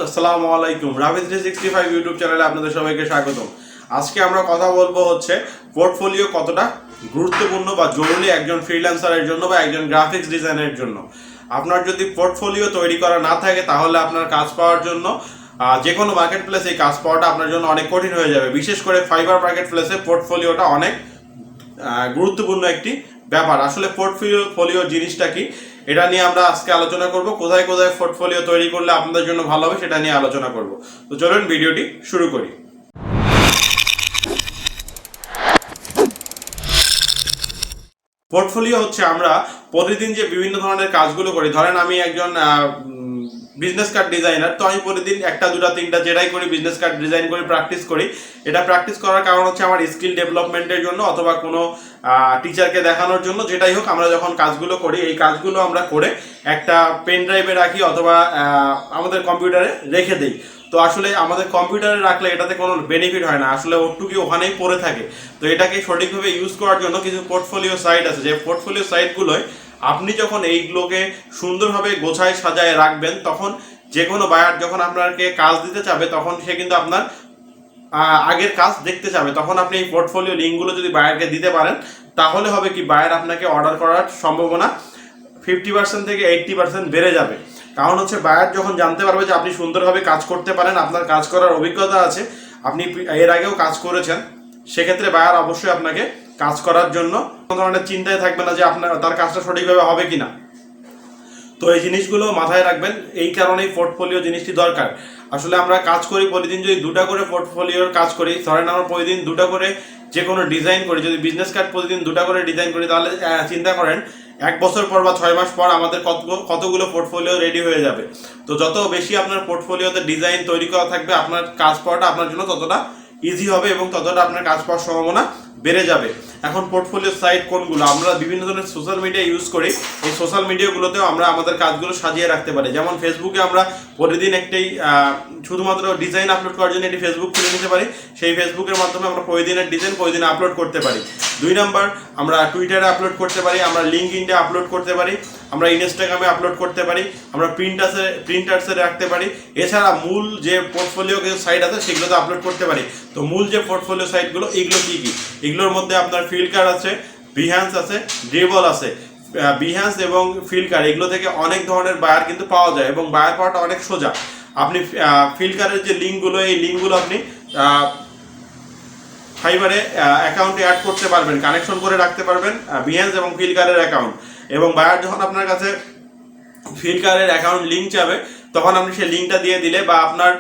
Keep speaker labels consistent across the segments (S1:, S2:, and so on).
S1: আসসালামু আলাইকুম। রাফে 365 ইউটিউব চ্যানেলে আপনাদের সবাইকে স্বাগতম। আজকে আমরা কথা বলবো হচ্ছে পোর্টফোলিও কতটা গুরুত্বপূর্ণ বা জরুরি একজন ফ্রিল্যান্সারের জন্য বা একজন গ্রাফিক্স ডিজাইনের জন্য। আপনার যদি পোর্টফোলিও তৈরি করা না থাকে তাহলে আপনার কাজ পাওয়ার জন্য যে কোনো মার্কেট প্লেসে কাজ পাওয়াটা আপনার জন্য অনেক কঠিন হয়ে যাবে। বিশেষ করে ফাইবার মার্কেট প্লেসে পোর্টফোলিওটা অনেক গুরুত্বপূর্ণ একটি ব্যাপার। আসলে পোর্টফোলিও জিনিসটা কি, এটা নিয়ে আমরা আজকে আলোচনা করব। কোথায় কোথায় পোর্টফোলিও তৈরি করলে আপনাদের জন্য ভালো হবে সেটা নিয়ে আলোচনা করব। তো চলুন ভিডিওটি শুরু করি। পোর্টফোলিও হচ্ছে আমরা প্রতিদিন যে বিভিন্ন ধরনের কাজগুলো করি। ধরেন আমি একজন বিজনেস কার্ড ডিজাইনার, তো আমি প্রতিদিন একটা দুটা তিনটা যেটাই করি বিজনেস কার্ড ডিজাইন করি, প্র্যাকটিস করি। এটা প্র্যাকটিস করার কারণ হচ্ছে আমার স্কিল ডেভেলপমেন্টের জন্য অথবা কোনো টিচারকে দেখানোর জন্য। যেটাই হোক, আমরা যখন কাজগুলো করি এই কাজগুলো আমরা করে একটা পেন ড্রাইভে রাখি অথবা আমাদের কম্পিউটারে রেখে দিই। তো আসলে আমাদের কম্পিউটারে রাখলে এটাতে কোনো বেনিফিট হয় না, আসলে ওটুকি ওখানেই পড়ে থাকে। তো এটাকে সঠিকভাবে ইউজ করার জন্য কিছু পোর্টফোলিও সাইট আছে, যে পোর্টফোলিও সাইটগুলোয় আপনি যখন এইগুলোকে সুন্দরভাবে গোছায় সাজায় রাখবেন, তখন যে কোনো বায়ার যখন আপনাকে কাজ দিতে চাবে তখন সে কিন্তু আপনার আগের কাজ দেখতে চাবে। তখন আপনি এই পোর্টফোলিও লিঙ্কগুলো যদি বায়ারকে দিতে পারেন তাহলে হবে কি, বায়ার আপনাকে অর্ডার করার সম্ভাবনা 50% থেকে 80% বেড়ে যাবে। কারণ হচ্ছে বায়ার যখন জানতে পারবে যে আপনি সুন্দরভাবে কাজ করতে পারেন, আপনার কাজ করার অভিজ্ঞতা আছে, আপনি এর আগেও কাজ করেছেন, সেক্ষেত্রে বায়ার অবশ্যই আপনাকে কাজ করার জন্য কোনো ধরনের চিন্তায় থাকবে না যে আপনার তার কাজটা সঠিকভাবে হবে কিনা। তো এই জিনিসগুলো মাথায় রাখবেন, এই কারণেই পোর্টফোলিও জিনিসটি দরকার। আসলে আমরা কাজ করি প্রতিদিন, যদি দুটা করে পোর্টফোলিওর কাজ করি, ধরেন আমরা প্রতিদিন দুটা করে যে কোনো ডিজাইন করি, যদি বিজনেস কার্ড প্রতিদিন দুটা করে ডিজাইন করি, তাহলে চিন্তা করেন 1 বছর পর বা 6 মাস পর আমাদের কতগুলো পোর্টফোলিও রেডি হয়ে যাবে। তো যত বেশি আপনার পোর্টফোলিওতে ডিজাইন তৈরি করা থাকবে, আপনার কাজ পাওয়াটা আপনার জন্য ততটা ইজি হবে এবং ততটা আপনার কাজ পাওয়ার সম্ভাবনা বেড়ে যাবে। এখন পোর্টফোলিও সাইট কোনগুলো? আমরা বিভিন্ন ধরনের সোশ্যাল মিডিয়া ইউজ করি, এই সোশ্যাল মিডিয়াগুলোতেও আমরা আমাদের কাজগুলো সাজিয়ে রাখতে পারি। যেমন ফেসবুকে আমরা প্রতিদিন একটি শুধুমাত্র ডিজাইন আপলোড করার জন্য একটি ফেসবুক খুলে নিতে পারি, সেই ফেসবুকের মাধ্যমে আমরা প্রতিদিনের ডিজাইন প্রতিদিন আপলোড করতে পারি। 2 নাম্বার, আমরা টুইটারে আপলোড করতে পারি, আমরা লিঙ্কডইনে আপলোড করতে পারি, আমরা ইনস্টাগ্রামে আপলোড করতে পারি, আমরা প্রিন্টার্সে রাখতে পারি। এছাড়া মূল যে পোর্টফোলিও সাইট আছে সেগুলোতে আপলোড করতে পারি। তো মূল যে পোর্টফোলিও সাইটগুলো, এগুলো কি কি? এগুলোর মধ্যে আপনার ফিল্কার আছে, বিহ্যান্স আছে, ড্রিবল আছে। বিহ্যান্স এবং ফিল্কার এগুলো থেকে অনেক ধরনের বায়ার কিন্তু পাওয়া যায় এবং বায়ার পাওয়াটা অনেক সোজা। আপনি ফিল্কারের যে লিঙ্কগুলো, এই লিঙ্কগুলো আপনি ফাইবারে অ্যাকাউন্টে অ্যাড করতে পারবেন, কানেকশন করে রাখতে পারবেন বিহ্যান্স এবং ফিল্কারের অ্যাকাউন্ট। এবং বায়ার যখন আপনার কাছে ফিল্কারের অ্যাকাউন্ট লিঙ্ক চাবে তখন আপনি সেই লিঙ্কটা দিয়ে দিলে, বা আপনার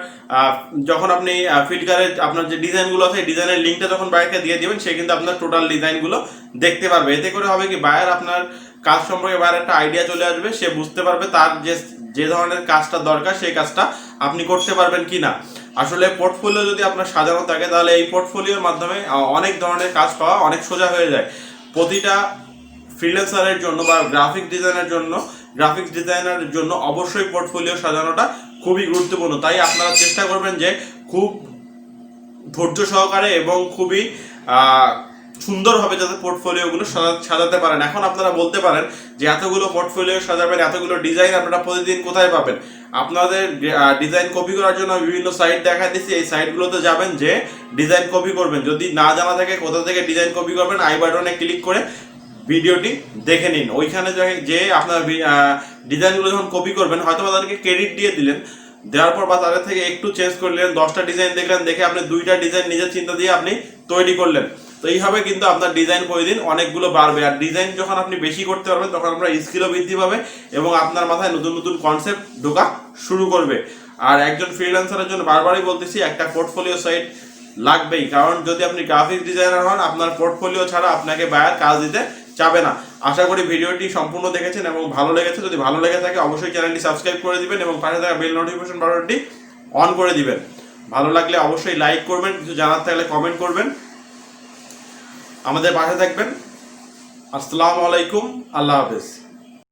S1: যখন আপনি ফিল্কারের আপনার যে ডিজাইনগুলো আছে ডিজাইনের লিঙ্কটা যখন বায়ারকে দিয়ে দিবেন, সে কিন্তু আপনার টোটাল ডিজাইনগুলো দেখতে পারবে। এতে করে হবে কি, বায়ার আপনার কাজ সম্পর্কে বায়ার একটা আইডিয়া চলে আসবে, সে বুঝতে পারবে তার যে ধরনের কাজটা দরকার সেই কাজটা আপনি করতে পারবেন কিনা। আসলে পোর্টফোলিও যদি আপনার সাজানো থাকে তাহলে এই পোর্টফোলিওর মাধ্যমে অনেক ধরনের কাজ পাওয়া অনেক সোজা হয়ে যায়। প্রতিটা ফ্রিল্যান্সারের জন্য বা গ্রাফিক্স ডিজাইনারের জন্য অবশ্যই পোর্টফোলিও সাজানোটা খুবই গুরুত্বপূর্ণ। তাই আপনারা চেষ্টা করবেন যে খুব ধৈর্য সহকারে এবং খুবই সুন্দরভাবে যাতে পোর্টফোলিওগুলো সাজাতে পারেন। এখন আপনারা বলতে পারেন যে এতগুলো পোর্টফোলিও সাজাবেন, এতগুলো ডিজাইন আপনারা প্রতিদিন কোথায় পাবেন? আপনাদের ডিজাইন কপি করার জন্য বিভিন্ন সাইট দেখাই দিচ্ছি, এই সাইটগুলোতে যাবেন, যে ডিজাইন কপি করবেন। যদি না জানা থাকে কোথা থেকে ডিজাইন কপি করবেন, আই বাটনে ক্লিক করে ভিডিওটি দেখে নিন। ওইখানে যে আপনার ডিজাইনগুলো যখন কপি করবেন, হয়তো তাদেরকে ক্রেডিট দিয়ে দিলেন, দেওয়ার পর বা তাদের থেকে একটু চেঞ্জ করলেন, 10টা ডিজাইন দেখলেন, দেখে আপনি 2টা ডিজাইন নিজের চিন্তা দিয়ে আপনি তৈরি করলেন। তো এইভাবে কিন্তু আপনার ডিজাইন প্রতিদিন অনেকগুলো বাড়বে। আর ডিজাইন যখন আপনি বেশি করতে পারবেন তখন আপনার স্কিলও বৃদ্ধি পাবে এবং আপনার মাথায় নতুন নতুন কনসেপ্ট ঢোকা শুরু করবে। আর একজন ফ্রিল্যান্সারের জন্য বারবারই বলতেছি, একটা পোর্টফোলিও সাইট লাগবেই। কারণ যদি আপনি গ্রাফিক্স ডিজাইনার হন, আপনার পোর্টফোলিও ছাড়া আপনাকে বায়ার কাজ দিতে চাবে না। আশা করি ভিডিওটি সম্পূর্ণ দেখেছেন এবং ভালো লেগেছে। যদি ভালো লেগে থাকে অবশ্যই চ্যানেলটি সাবস্ক্রাইব করে দিবেন এবং পাশে থাকা বেল নোটিফিকেশন বাটনটি অন করে দিবেন। ভালো লাগলে অবশ্যই লাইক করবেন, কিছু জানার থাকলে কমেন্ট করবেন। আমাদের পাশে থাকবেন। আসসালামু আলাইকুম, আল্লাহ হাফেজ।